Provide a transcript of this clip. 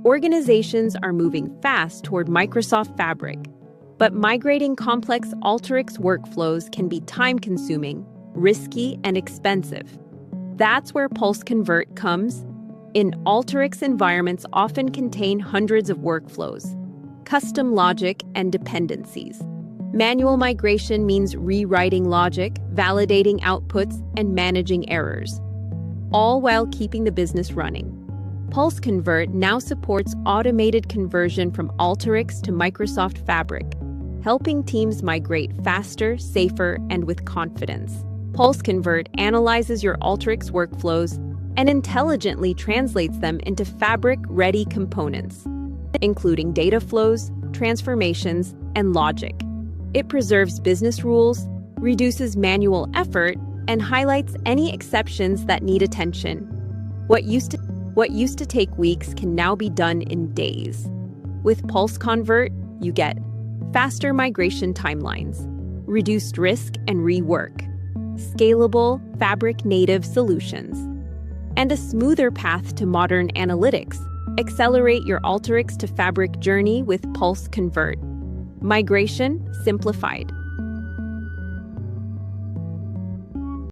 Organizations are moving fast toward Microsoft Fabric, but migrating complex Alteryx workflows can be time-consuming, risky, and expensive. That's where Pulse Convert comes. Alteryx environments often contain hundreds of workflows, custom logic, and dependencies. Manual migration means rewriting logic, validating outputs, and managing errors, all while keeping the business running. Pulse Convert now supports automated conversion from Alteryx to Microsoft Fabric, helping teams migrate faster, safer, and with confidence. Pulse Convert analyzes your Alteryx workflows and intelligently translates them into Fabric-ready components, including data flows, transformations, and logic. It preserves business rules, reduces manual effort, and highlights any exceptions that need attention. What used to take weeks can now be done in days. With Pulse Convert, you get faster migration timelines, reduced risk and rework, scalable Fabric-native solutions, and a smoother path to modern analytics. Accelerate your Alteryx to Fabric journey with Pulse Convert. Migration simplified.